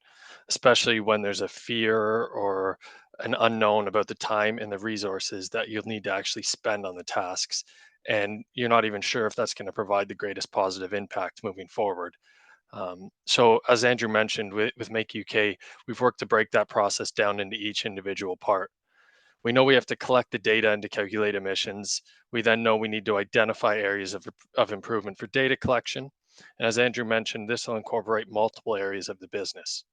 S6: especially when there's a fear or an unknown about the time and the resources that you'll need to actually spend on the tasks. And you're not even sure if that's going to provide the greatest positive impact moving forward. So as Andrew mentioned with Make UK, we've worked to break that process down into each individual part. We know we have to collect the data and to calculate emissions. We then know we need to identify areas of improvement for data collection. And as Andrew mentioned, this will incorporate multiple areas of the business.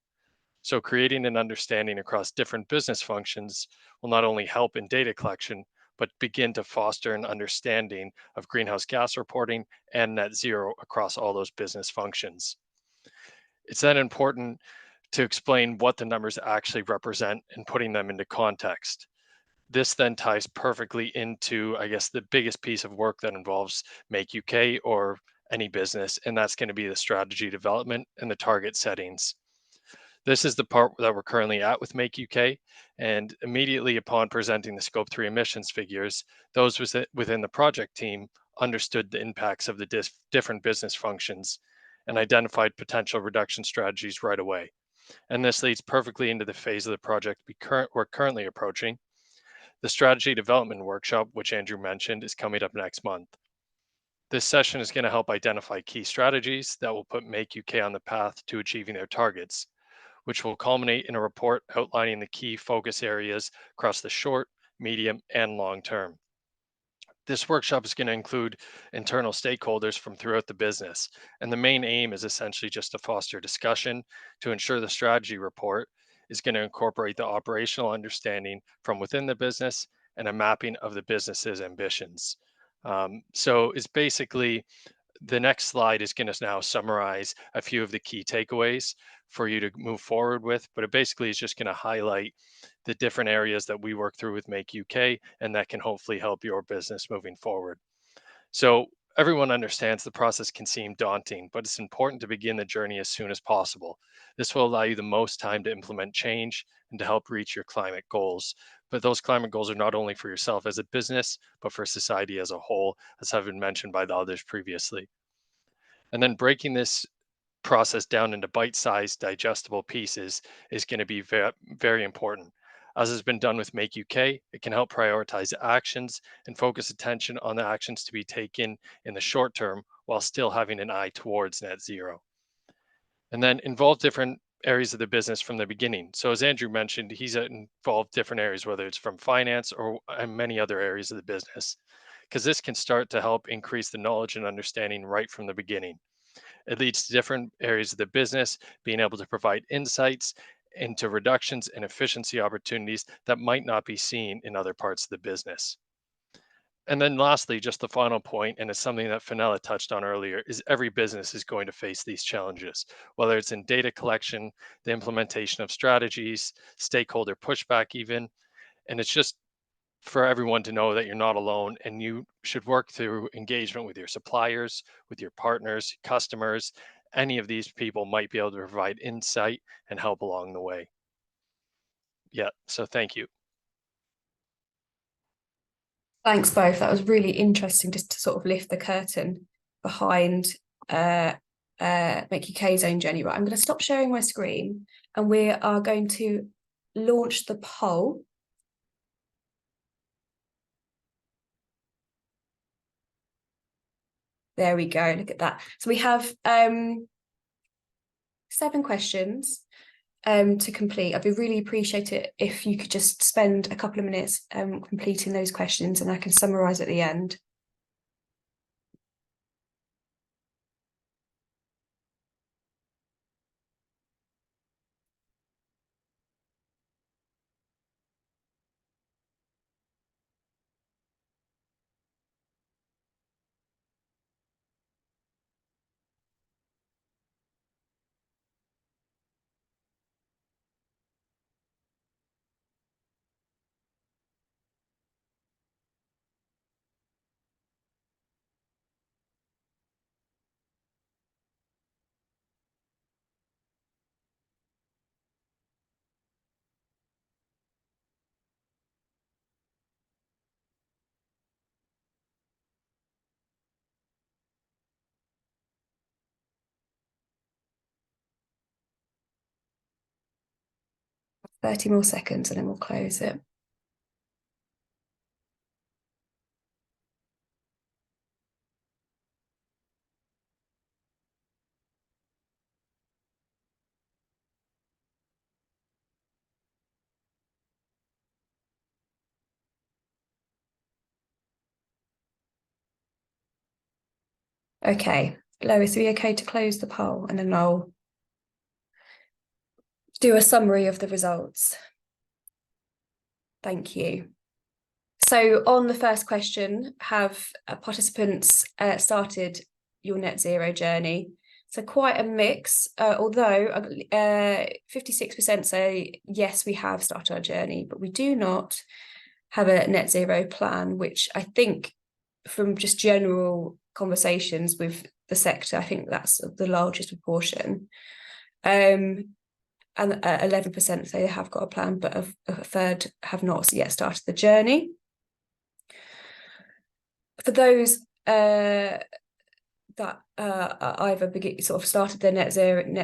S6: So creating an understanding across different business functions will not only help in data collection, but begin to foster an understanding of greenhouse gas reporting and net zero across all those business functions. It's then important to explain what the numbers actually represent and putting them into context. This then ties perfectly into, I guess, the biggest piece of work that involves Make UK or any business, and that's going to be the strategy development and the target settings. This is the part that we're currently at with Make UK, and immediately upon presenting the Scope 3 emissions figures, those within the project team understood the impacts of the different business functions and identified potential reduction strategies right away. And this leads perfectly into the phase of the project we're currently approaching. The strategy development workshop, which Andrew mentioned, is coming up next month. This session is going to help identify key strategies that will put Make UK on the path to achieving their targets, which will culminate in a report outlining the key focus areas across the short, medium, and long term. This workshop is going to include internal stakeholders from throughout the business, and the main aim is essentially just to foster discussion to ensure the strategy report is going to incorporate the operational understanding from within the business and a mapping of the business's ambitions. So it's basically the next slide is going to now summarize a few of the key takeaways for you to move forward with, but it basically is just going to highlight the different areas that we work through with Make UK, and that can hopefully help your business moving forward. So everyone understands the process can seem daunting, but it's important to begin the journey as soon as possible. This will allow you the most time to implement change and to help reach your climate goals. But those climate goals are not only for yourself as a business, but for society as a whole, as have been mentioned by the others previously. And then breaking this process down into bite-sized digestible pieces is going to be very important. As has been done with Make UK, it can help prioritize actions and focus attention on the actions to be taken in the short term while still having an eye towards net zero. And then involve different areas of the business from the beginning. So as Andrew mentioned, he's involved different areas, whether it's from finance or many other areas of the business, because this can start to help increase the knowledge and understanding right from the beginning. It leads to different areas of the business being able to provide insights into reductions and efficiency opportunities that might not be seen in other parts of the business. And then lastly, just the final point, and it's something that Fenella touched on earlier, is every business is going to face these challenges, whether it's in data collection, the implementation of strategies, stakeholder pushback even. And it's just for everyone to know that you're not alone, and you should work through engagement with your suppliers, with your partners, customers. Any of these people might be able to provide insight and help along the way. Yeah, so thank you.
S1: Thanks both. That was really interesting just to sort of lift the curtain behind Make UK's own journey. Right, I'm going to stop sharing my screen and we are going to launch the poll. There we go, look at that. So we have 7 questions to complete. I'd be really appreciate it if you could just spend a couple of minutes completing those questions and I can summarise at the end. Thirty more seconds and then we'll close it. Okay, Lois, are we okay to close the poll and then I'll do a summary of the results. Thank you. So on the first question, have participants started your net zero journey? So quite a mix, although 56% say, yes, we have started our journey, but we do not have a net zero plan, which I think from just general conversations with the sector, I think that's the largest proportion. And 11% say they have got a plan, but a third have not yet started the journey. For those that either sort of started their net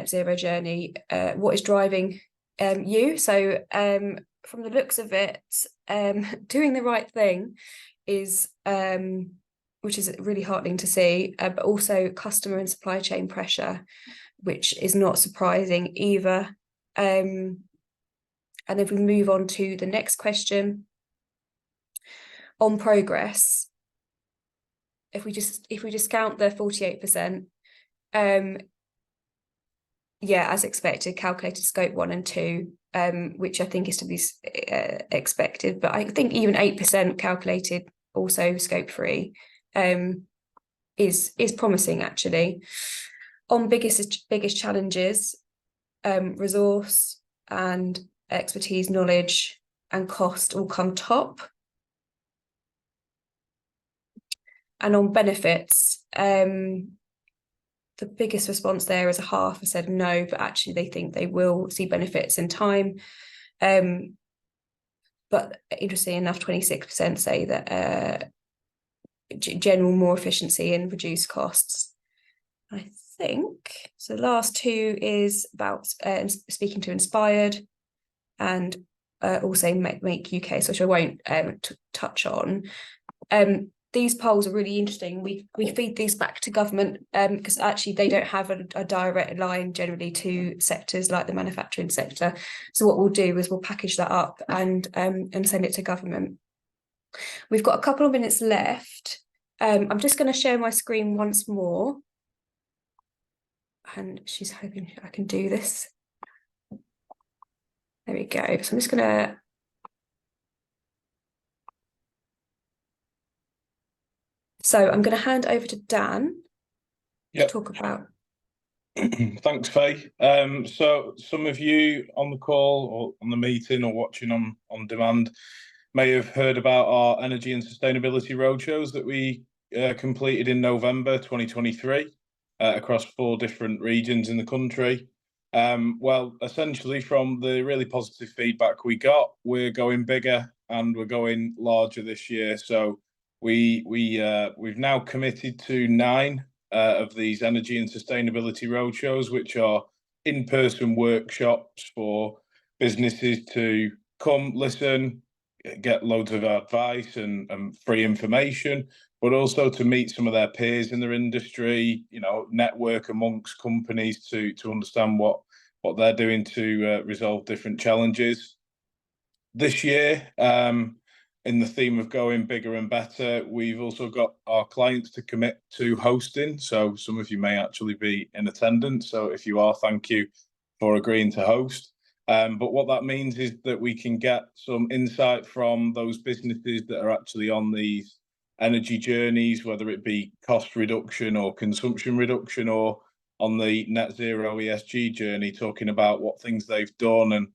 S1: zero journey, what is driving you? So from the looks of it, doing the right thing is, which is really heartening to see, but also customer and supply chain pressure, which is not surprising either. And if we move on to the next question on progress, if we discount the 48%, yeah, as expected, calculated scope 1 and 2, which I think is to be expected, but I think even 8% calculated also scope 3 is promising actually. On biggest challenges, resource and expertise, knowledge and cost all come top. And on benefits, the biggest response there is a half have said no, but actually they think they will see benefits in time. But interestingly enough, 26% say that general more efficiency and reduced costs. I think so. The last 2 is about speaking to Inspired and also make UK, which I won't touch on. These polls are really interesting. We feed these back to government because actually they don't have a direct line generally to sectors like the manufacturing sector. So what we'll do is we'll package that up and send it to government. We've got a couple of minutes left. I'm just going to share my screen once more. And she's hoping I can do this. There we go. So I'm just going to... So I'm going to hand over to Dan to talk about.
S4: Thanks, Faye. So some of you on the call or on the meeting or watching on demand may have heard about our energy and sustainability roadshows that we completed in November 2023 across 4 different regions in the country. Well, essentially from the really positive feedback we got, we're going bigger and we're going larger this year. So we've now committed to 9 of these energy and sustainability roadshows, which are in-person workshops for businesses to come, listen, get loads of advice and free information, but also to meet some of their peers in their industry, you know, network amongst companies to understand what they're doing to resolve different challenges. This year, in the theme of going bigger and better, we've also got our clients to commit to hosting. So some of you may actually be in attendance. So if you are, thank you for agreeing to host. But what that means is that we can get some insight from those businesses that are actually on these energy journeys, whether it be cost reduction or consumption reduction, or on the net zero ESG journey, talking about what things they've done and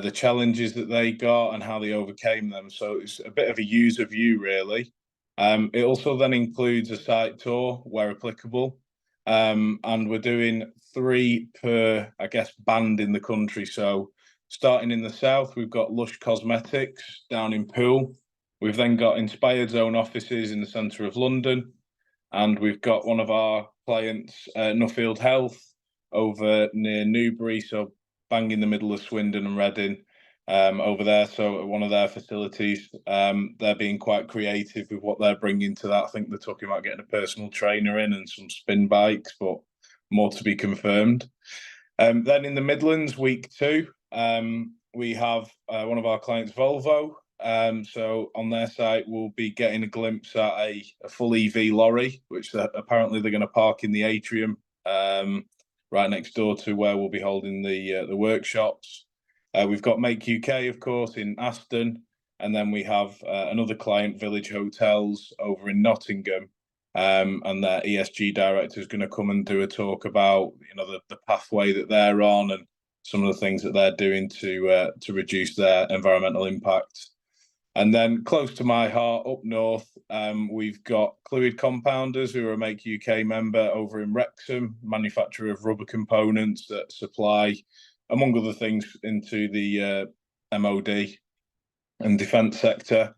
S4: the challenges that they got and how they overcame them. So it's a bit of a user view, really. It also then includes a site tour where applicable. And we're doing 3 per, I guess, band in the country. So starting in the south, we've got Lush Cosmetics down in Poole. We've then got Inspired Zone offices in the centre of London. And we've got one of our clients, Nuffield Health, over near Newbury, so bang in the middle of Swindon and Reading, over there. So at one of their facilities, they're being quite creative with what they're bringing to that. I think they're talking about getting a personal trainer in and some spin bikes, but more to be confirmed. Then in the Midlands, week 2, we have one of our clients, Volvo. So on their site, we'll be getting a glimpse at a full EV lorry, which apparently they're going to park in the atrium right next door to where we'll be holding the workshops. We've got Make UK, of course, in Aston, and then we have another client, Village Hotels, over in Nottingham, and their ESG director is going to come and do a talk about, you know, the pathway that they're on and some of the things that they're doing to reduce their environmental impact. And then close to my heart, up north, we've got Clwyd Compounders, who are a Make UK member over in Wrexham, manufacturer of rubber components that supply, among other things, into the MOD and defence sector.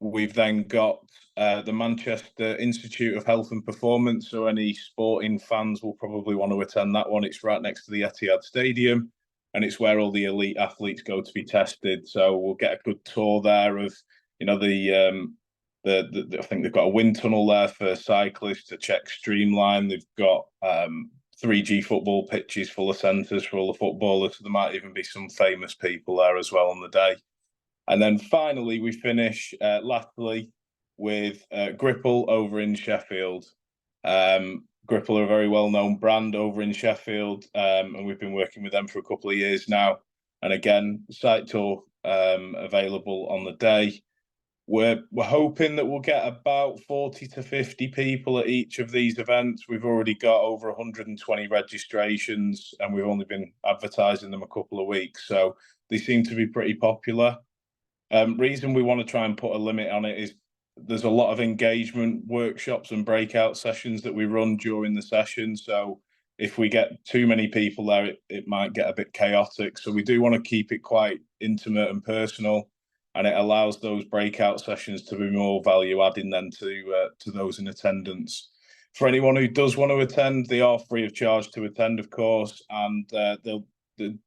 S4: We've then got the Manchester Institute of Health and Performance, so any sporting fans will probably want to attend that one. It's right next to the Etihad Stadium, and it's where all the elite athletes go to be tested. So we'll get a good tour there of, you know, I think they've got a wind tunnel there for cyclists to check streamline. They've got 3G football pitches full of centres for all the footballers. So there might even be some famous people there as well on the day. And then finally, we finish lastly with Gripple over in Sheffield. Gripple are a very well-known brand over in Sheffield, and we've been working with them for a couple of years now. And again, site tour available on the day. We're hoping that we'll get about 40 to 50 people at each of these events. We've already got over 120 registrations, and we've only been advertising them a couple of weeks, so they seem to be pretty popular. Reason we want to try and put a limit on it is there's a lot of engagement workshops and breakout sessions that we run during the session. So if we get too many people there, it might get a bit chaotic. So we do want to keep it quite intimate and personal, and it allows those breakout sessions to be more value adding then to those in attendance. For anyone who does want to attend, they are free of charge to attend, of course, and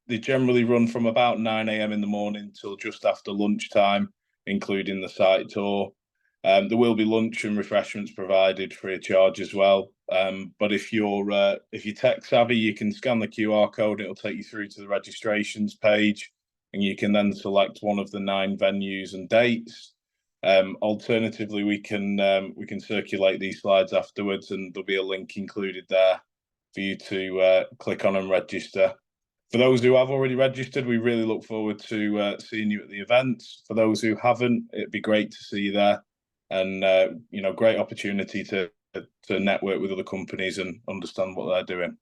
S4: they generally run from about 9 a.m. in the morning till just after lunchtime, including the site tour. There will be lunch and refreshments provided free of charge as well. But if you're tech savvy, you can scan the QR code. It'll take you through to the registrations page, and you can then select one of the 9 venues and dates. Alternatively, we can circulate these slides afterwards, and there'll be a link included there for you to click on and register. For those who have already registered, we really look forward to seeing you at the events. For those who haven't, it'd be great to see you there. And you know, great opportunity to network with other companies and understand what they're doing.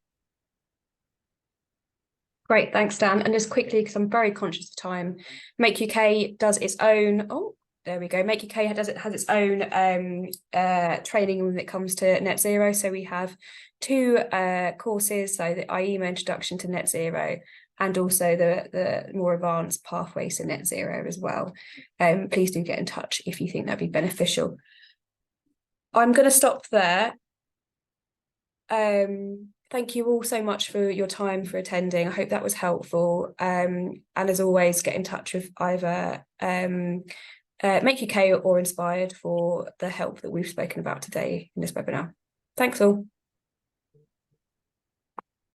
S1: Great, thanks, Dan. And just quickly, because I'm very conscious of time, Make UK does its own. Oh, there we go. Make UK has its own training when it comes to net zero. So we have 2 courses, so the IEMA Introduction to Net Zero, and also the more advanced pathways to net zero as well. Please do get in touch if you think that'd be beneficial. I'm going to stop there. Thank you all so much for your time, for attending. I hope that was helpful. And as always, get in touch with either Make UK or Inspired for the help that we've spoken about today in this webinar. Thanks all.